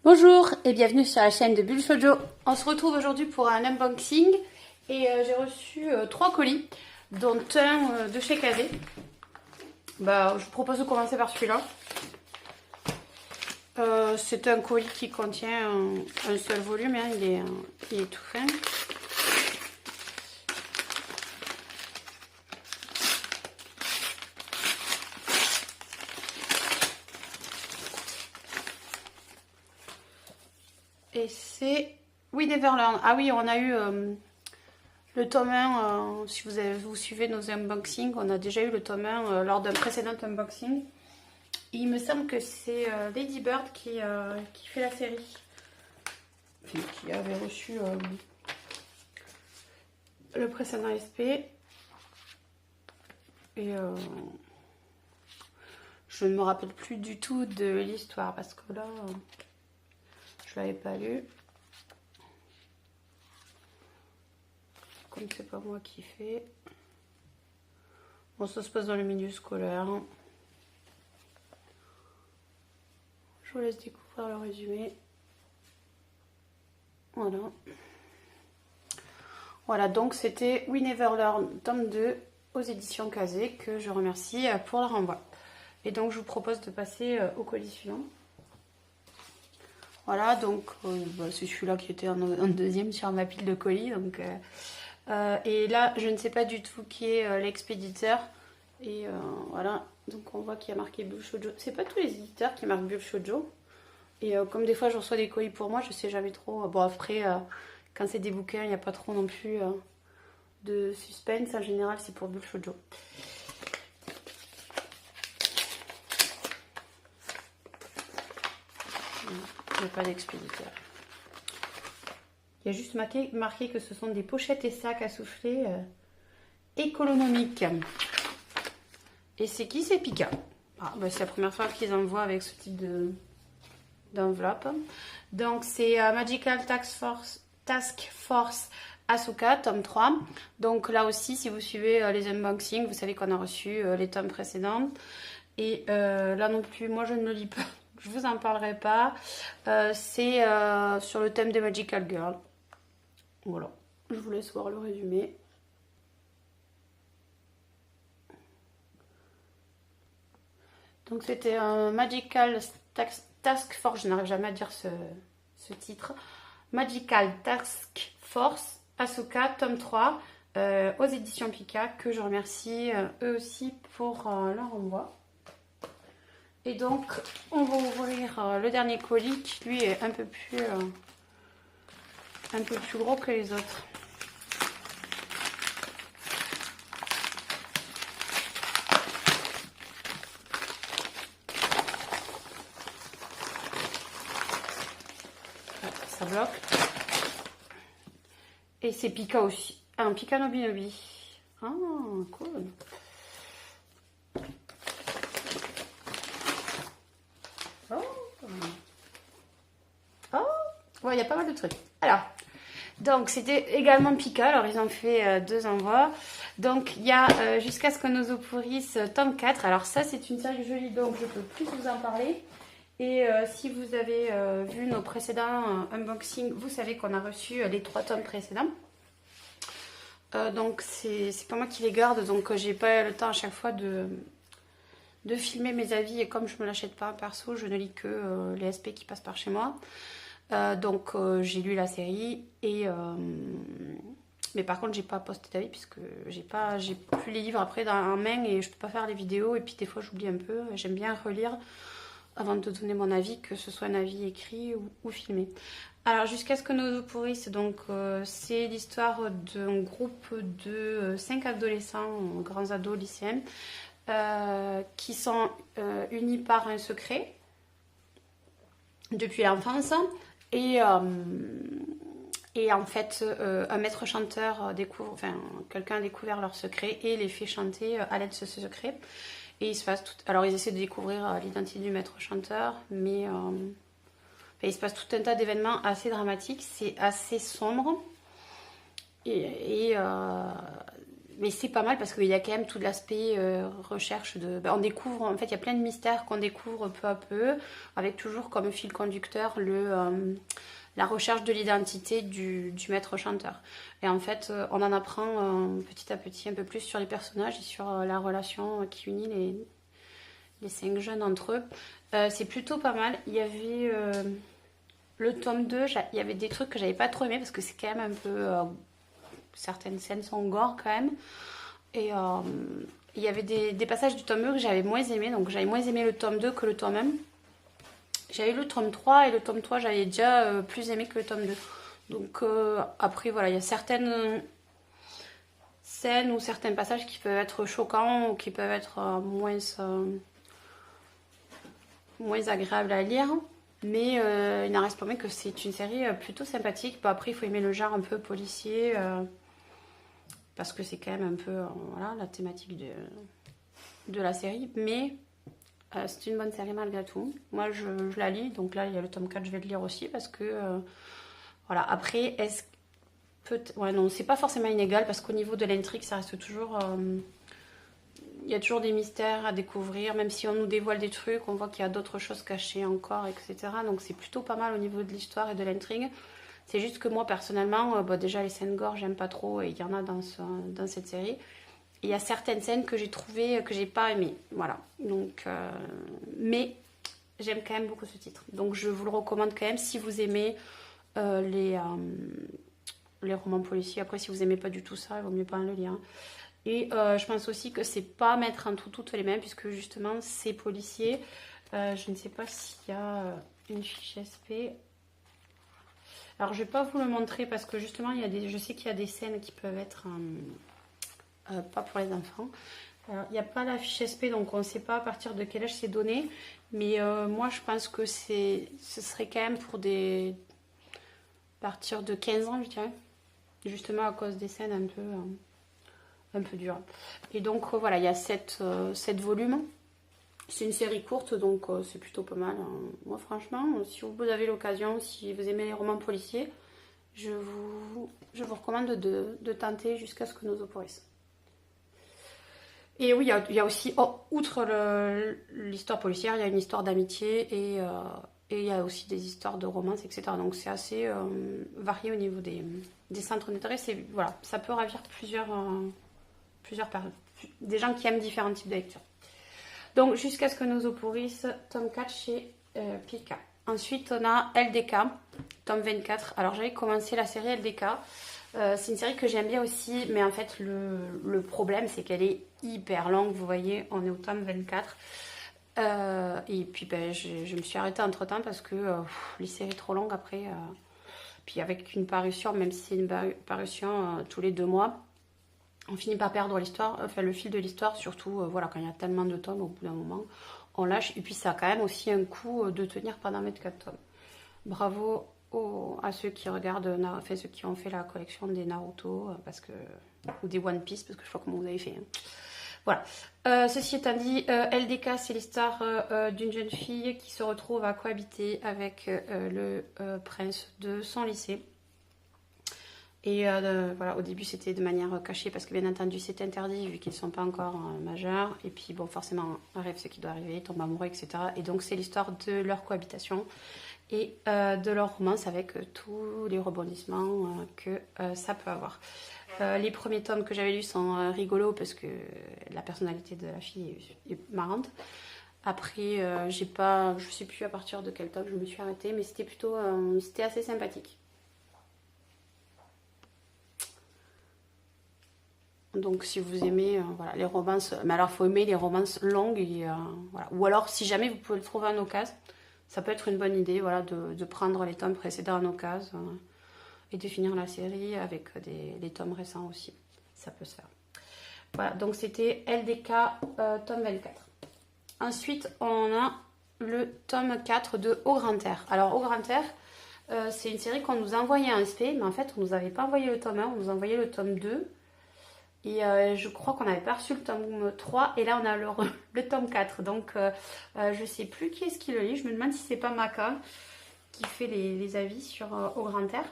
Bonjour et bienvenue sur la chaîne de Bulle Shoujo. On se retrouve aujourd'hui pour un unboxing et j'ai reçu 3 colis, dont un de chez Kazé. Je vous propose de commencer par celui-là. C'est un colis qui contient un seul volume, hein, il est tout fin. Et c'est We Never Learn. Ah oui, on a eu le tome 1, si vous suivez nos unboxings, on a déjà eu le tome 1 lors d'un précédent unboxing. Et il me semble que c'est Lady Bird qui fait la série. Enfin, qui avait reçu le précédent SP. Et je ne me rappelle plus du tout de l'histoire parce que là, je l'avais pas lu. Comme c'est pas moi qui fais. Bon, ça se passe dans le milieu scolaire. Je vous laisse découvrir le résumé. Voilà. Voilà, donc c'était We Never Learn, tome 2, aux éditions Kazé, que je remercie pour le renvoi. Et donc, je vous propose de passer au colis suivant. Voilà, donc c'est celui-là qui était en deuxième sur ma pile de colis. Donc, et là, je ne sais pas du tout qui est l'expéditeur. Et voilà, donc on voit qu'il y a marqué Bulle Shoujo. C'est pas tous les éditeurs qui marquent Bulle Shoujo. Et comme des fois je reçois des colis pour moi, je sais jamais trop. Bon, après, quand c'est des bouquins, il n'y a pas trop non plus de suspense. En général, c'est pour Bulle Shoujo. Il n'y a pas d'expéditeur. Il y a juste marqué que ce sont des pochettes et sacs à souffler économiques. Et c'est qui? C'est Pika. C'est la première fois qu'ils envoient avec ce type d'enveloppe. Donc c'est Magical Task Force Asuka, tome 3. Donc là aussi, si vous suivez les unboxings, vous savez qu'on a reçu les tomes précédents. Et là non plus, moi je ne le lis pas. Je vous en parlerai pas. C'est sur le thème des Magical Girl. Voilà. Je vous laisse voir le résumé. Donc c'était un Magical Task Force, je n'arrive jamais à dire ce titre. Magical Task Force Asuka, tome 3, aux éditions Pika, que je remercie eux aussi pour leur envoi. Et donc, on va ouvrir le dernier colis qui lui est un peu plus gros que les autres. Ça bloque. Et c'est Pika aussi. Un Pika Nobinobi. Ah, cool. Oh, il y a pas mal de trucs. Alors, donc c'était également Pika. Alors, ils ont fait 2 envois. Donc, il y a Jusqu'à ce que nos os pourrissent, tome 4. Alors, ça, c'est une série jolie, donc je peux plus vous en parler. Et si vous avez vu nos précédents unboxings, vous savez qu'on a reçu les 3 tomes précédents. Donc c'est pas moi qui les garde, donc j'ai pas le temps à chaque fois de filmer mes avis. Et comme je me l'achète pas perso, je ne lis que les SP qui passent par chez moi. Donc j'ai lu la série et mais par contre j'ai pas posté d'avis puisque j'ai plus les livres après en main et je peux pas faire les vidéos. Et puis des fois j'oublie un peu. J'aime bien relire avant de donner mon avis, que ce soit un avis écrit ou filmé. Alors, Jusqu'à ce que nos os pourrissent, donc c'est l'histoire d'un groupe de 5 adolescents, grands ados, lycéens, qui sont unis par un secret depuis l'enfance. Et en fait, un maître chanteur quelqu'un a découvert leur secret et les fait chanter à l'aide de ce secret. Et il se passe tout. Alors, ils essaient de découvrir l'identité du maître chanteur, mais il se passe tout un tas d'événements assez dramatiques. C'est assez sombre. Et mais c'est pas mal parce qu'il y a quand même tout l'aspect recherche de... on découvre, en fait, il y a plein de mystères qu'on découvre peu à peu, avec toujours comme fil conducteur la recherche de l'identité du maître chanteur. Et en fait, on en apprend petit à petit un peu plus sur les personnages et sur la relation qui unit les 5 jeunes entre eux. C'est plutôt pas mal. Il y avait le tome 2, il y avait des trucs que j'avais pas trop aimé parce que c'est quand même un peu... certaines scènes sont gore quand même. Et il y avait des passages du tome 2 que j'avais moins aimé. Donc j'avais moins aimé le tome 2 que le tome 1. J'avais lu le tome 3 et le tome 3 j'avais déjà plus aimé que le tome 2. Donc après voilà, il y a certaines scènes ou certains passages qui peuvent être choquants ou qui peuvent être moins agréables à lire. Mais il n'en reste pas moins que c'est une série plutôt sympathique. Bon, après il faut aimer le genre un peu policier. Parce que c'est quand même un peu voilà, la thématique de la série. Mais c'est une bonne série malgré tout. Moi, je la lis. Donc là, il y a le tome 4, je vais le lire aussi. Parce que, voilà. Après, est-ce peut... Ouais, non, c'est pas forcément inégal. Parce qu'au niveau de l'intrigue, ça reste toujours... il y a toujours des mystères à découvrir. Même si on nous dévoile des trucs, on voit qu'il y a d'autres choses cachées encore, etc. Donc c'est plutôt pas mal au niveau de l'histoire et de l'intrigue. C'est juste que moi, personnellement, déjà les scènes gore, j'aime pas trop, et il y en a dans cette série. Et il y a certaines scènes que j'ai trouvées, que j'ai pas aimées. Voilà. Donc, mais j'aime quand même beaucoup ce titre. Donc je vous le recommande quand même si vous aimez les romans policiers. Après, si vous aimez pas du tout ça, il vaut mieux pas le lire. Et je pense aussi que c'est pas mettre en toutes les mêmes, puisque justement, c'est policier. Je ne sais pas s'il y a une fiche SP... Alors, je ne vais pas vous le montrer parce que justement, je sais qu'il y a des scènes qui peuvent être pas pour les enfants. Alors, il n'y a pas la fiche SP, donc on ne sait pas à partir de quel âge c'est donné. Mais moi, je pense que ce serait quand même pour à partir de 15 ans, je dirais. Justement à cause des scènes un peu dures. Et donc, voilà, il y a 7 volumes. C'est une série courte, donc c'est plutôt pas mal. Moi, franchement, si vous avez l'occasion, si vous aimez les romans policiers, je vous recommande de tenter jusqu'à ce que nous opporisse. Et oui, il y a aussi, outre l'histoire policière, il y a une histoire d'amitié et il y a aussi des histoires de romance, etc. Donc c'est assez varié au niveau des centres d'intérêt. Voilà, ça peut ravir plusieurs personnes, des gens qui aiment différents types de lecture. Donc, jusqu'à ce que nous opporisse, tome 4 chez Pika. Ensuite, on a LDK, tome 24. Alors, j'avais commencé la série LDK. C'est une série que j'aime bien aussi, mais en fait, le problème, c'est qu'elle est hyper longue. Vous voyez, on est au tome 24. Et puis, je me suis arrêtée entre-temps parce que les séries trop longues après... puis avec une parution, même si c'est une parution tous les 2 mois... on finit par perdre l'histoire, enfin le fil de l'histoire, surtout voilà, quand il y a tellement de tomes, au bout d'un moment, on lâche. Et puis ça a quand même aussi un coût de tenir pendant 24 tomes. Bravo à ceux qui regardent, enfin ceux qui ont fait la collection des Naruto, ou des One Piece, parce que je sais pas comment vous avez fait. Hein. Voilà. Ceci étant dit, LDK, c'est l'histoire d'une jeune fille qui se retrouve à cohabiter avec le prince de son lycée. Et voilà, au début c'était de manière cachée parce que bien entendu c'est interdit vu qu'ils ne sont pas encore majeurs. Et puis bon, forcément arrive ce qui doit arriver, ils tombent amoureux, etc. Et donc c'est l'histoire de leur cohabitation et de leur romance avec tous les rebondissements que ça peut avoir. Les premiers tomes que j'avais lus sont rigolos parce que la personnalité de la fille est marrante. Après, je sais plus à partir de quel tome je me suis arrêtée, mais c'était assez sympathique. Donc si vous aimez voilà, les romances, mais alors il faut aimer les romances longues et, voilà. Ou alors si jamais vous pouvez le trouver en occasion, ça peut être une bonne idée voilà, de prendre les tomes précédents en occasion et de finir la série avec les tomes récents aussi. Ça peut se faire. Voilà, donc c'était LDK tome 24. Ensuite on a le tome 4 de Au Grand Air. Alors Au Grand Air, c'est une série qu'on nous a envoyé en SP, mais en fait on nous avait pas envoyé le tome 1, on nous a envoyé le tome 2. Et je crois qu'on n'avait pas reçu le tome 3 et là on a le tome 4. Donc je ne sais plus qui est-ce qui le lit. Je me demande si c'est pas Maka qui fait les avis sur Au Grand Air.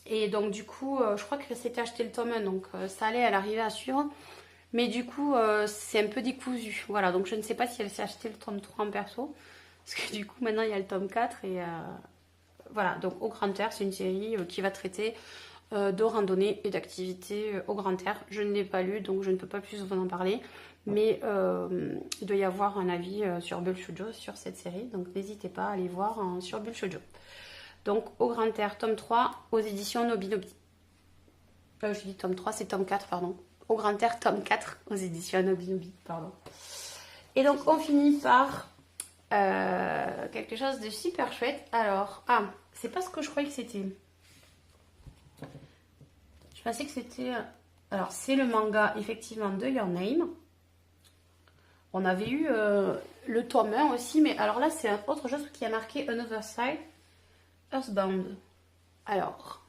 Et donc du coup, je crois que c'était acheté le tome 1, donc ça allait à l'arrivée à suivre. Mais du coup, c'est un peu décousu. Voilà, donc je ne sais pas si elle s'est acheté le tome 3 en perso. Parce que du coup, maintenant, il y a le tome 4. Et voilà, donc Au Grand Air, c'est une série qui va traiter de randonnée et d'activités au Grand Air. Je ne l'ai pas lu, donc je ne peux pas plus vous en parler. Mais il doit y avoir un avis sur Bull Shoujo sur cette série. Donc n'hésitez pas à aller voir sur Bull Shoujo. Donc Au Grand Air, tome 3, aux éditions Nobinobi. Je dis tome 3, c'est tome 4, pardon. Au Grand Air, tome 4, aux éditions Nobinobi, pardon. Et donc on finit par quelque chose de super chouette. Alors, c'est pas ce que je croyais que c'était. Je pensais que c'était... Alors, c'est le manga, effectivement, de Your Name. On avait eu le tome 1 aussi, mais alors là, c'est autre chose qui a marqué Another Side, Earthbound. Alors...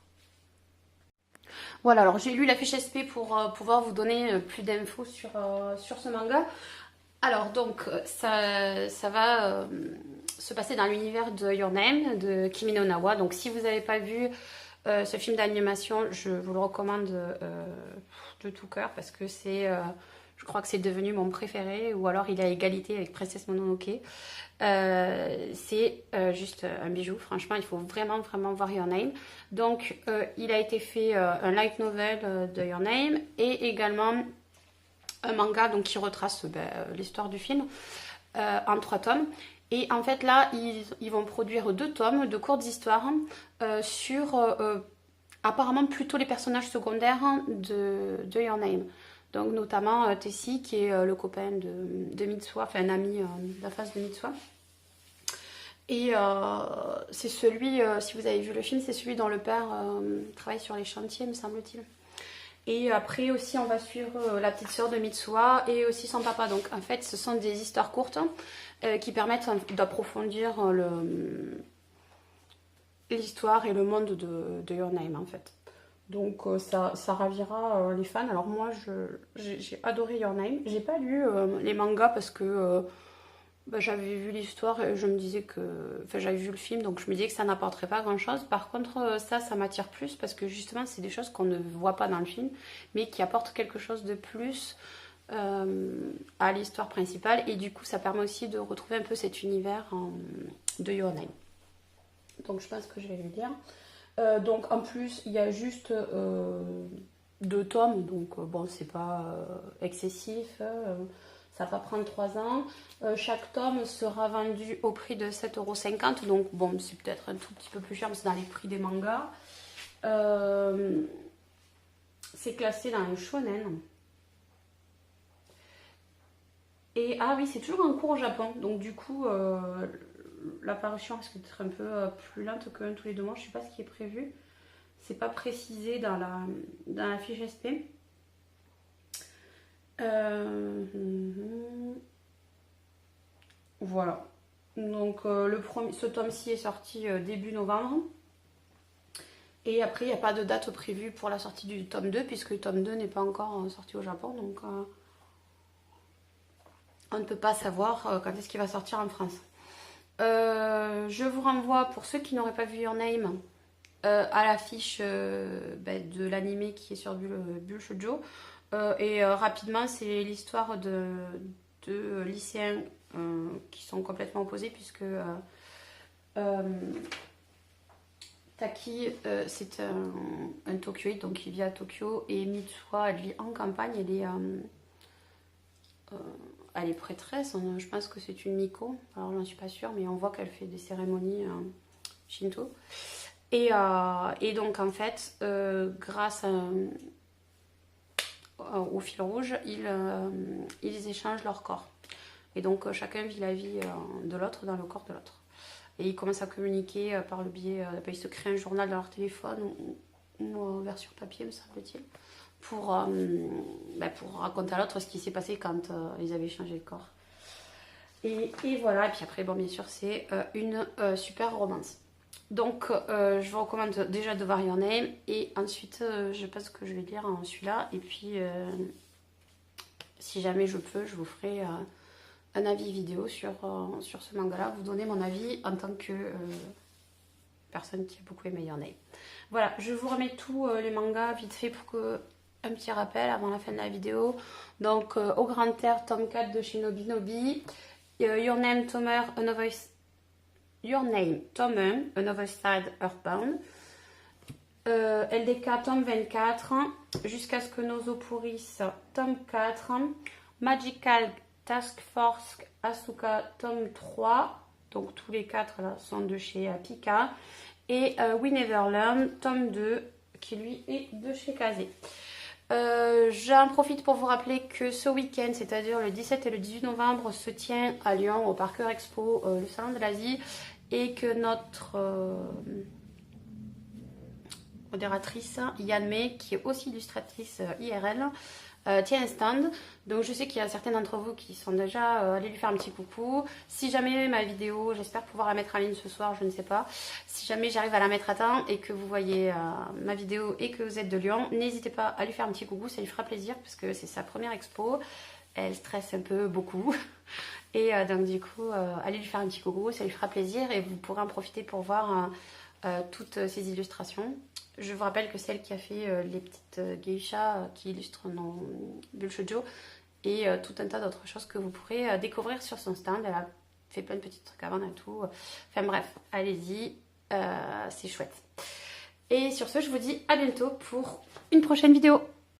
Voilà, alors j'ai lu la fiche SP pour pouvoir vous donner plus d'infos sur ce manga. Alors donc ça va se passer dans l'univers de Your Name de Kimi no Na wa. Donc si vous n'avez pas vu ce film d'animation, je vous le recommande de tout cœur parce que je crois que c'est devenu mon préféré, ou alors il est à égalité avec Princess Mononoke. C'est juste un bijou, franchement il faut vraiment voir Your Name. Donc il a été fait un light novel de Your Name et également un manga donc, qui retrace l'histoire du film en 3 tomes. Et en fait là ils vont produire 2 tomes de courtes histoires sur apparemment plutôt les personnages secondaires de Your Name. Donc notamment Tessie qui est le copain de Mitsuha, enfin un ami de la face de Mitsuha. Et c'est celui, si vous avez vu le film, c'est celui dont le père travaille sur les chantiers, me semble-t-il. Et après aussi on va suivre la petite sœur de Mitsuha et aussi son papa. Donc en fait ce sont des histoires courtes qui permettent d'approfondir l'histoire et le monde de Your Name en fait. Donc ça ravira les fans. Alors moi j'ai adoré Your Name. J'ai pas lu les mangas parce que j'avais vu l'histoire et je me disais que... Enfin j'avais vu le film donc je me disais que ça n'apporterait pas grand chose. Par contre ça m'attire plus parce que justement c'est des choses qu'on ne voit pas dans le film mais qui apportent quelque chose de plus à l'histoire principale. Et du coup ça permet aussi de retrouver un peu cet univers de Your Name. Donc je pense que je vais le lire. Donc en plus il y a juste 2 tomes, donc bon c'est pas excessif, ça va prendre 3 ans. Chaque tome sera vendu au prix de 7,50 €, donc bon c'est peut-être un tout petit peu plus cher mais c'est dans les prix des mangas. C'est classé dans les shonen. Et oui, c'est toujours en cours au Japon, donc du coup l'apparition risque d'être un peu plus lente que tous les 2 mois. Je sais pas ce qui est prévu. C'est pas précisé dans la fiche SP. Voilà. Donc ce tome-ci est sorti début novembre. Et après, il n'y a pas de date prévue pour la sortie du tome 2, puisque le tome 2 n'est pas encore sorti au Japon. Donc on ne peut pas savoir quand est-ce qu'il va sortir en France. Je vous renvoie, pour ceux qui n'auraient pas vu Your Name, à l'affiche de l'animé qui est sur Bull Shoujo. Et rapidement, c'est l'histoire de lycéens qui sont complètement opposés, puisque Taki, c'est un Tokyoïde, donc il vit à Tokyo, et Mitsuha, elle vit en campagne, elle est prêtresse, je pense que c'est une Miko, alors j'en suis pas sûre, mais on voit qu'elle fait des cérémonies Shinto. Et donc en fait, grâce au fil rouge, ils échangent leur corps. Et donc chacun vit la vie de l'autre dans le corps de l'autre. Et ils commencent à communiquer par le biais... ils se créent un journal dans leur téléphone ou version papier, me semble-t-il, pour raconter à l'autre ce qui s'est passé quand ils avaient échangé le corps. Et voilà, et puis après, bon, bien sûr, c'est une super romance. Donc, je vous recommande déjà de voir Your Name, et ensuite, je pense que je vais lire celui-là, et puis, si jamais je peux, je vous ferai un avis vidéo sur ce manga-là, vous donner mon avis en tant que personne qui a beaucoup aimé Your Name. Voilà, je vous remets tous les mangas vite fait pour que un petit rappel avant la fin de la vidéo. Donc Au Grand Air, tome 4 de Shinobi Nobi. Your Name, tome 1, Your Name, tome 1, Another Side Earthbound. LDK, tome 24, Jusqu'à ce que nos os pourrissent, tome 4. Magical Task Force Asuka, tome 3. Donc tous les 4 là sont de chez Pika. Et We Never Learn, tome 2, qui lui est de chez Kazé. J'en profite pour vous rappeler que ce week-end, c'est-à-dire le 17 et le 18 novembre, se tient à Lyon, au Parker Expo, le Salon de l'Asie, et que notre modératrice Yann May, qui est aussi illustratrice IRL, tient un stand. Donc je sais qu'il y a certains d'entre vous qui sont déjà allés lui faire un petit coucou. Si jamais ma vidéo, j'espère pouvoir la mettre en ligne ce soir, je ne sais pas. Si jamais j'arrive à la mettre à temps et que vous voyez ma vidéo et que vous êtes de Lyon, n'hésitez pas à lui faire un petit coucou, ça lui fera plaisir parce que c'est sa première expo. Elle stresse un peu beaucoup. Et donc du coup, allez lui faire un petit coucou, ça lui fera plaisir et vous pourrez en profiter pour voir toutes ces illustrations. Je vous rappelle que c'est elle qui a fait les petites geishas qui illustrent nos bulles shoujo et tout un tas d'autres choses que vous pourrez découvrir sur son stand. Elle a fait plein de petits trucs avant et tout. Enfin bref, allez-y, c'est chouette. Et sur ce, je vous dis à bientôt pour une prochaine vidéo.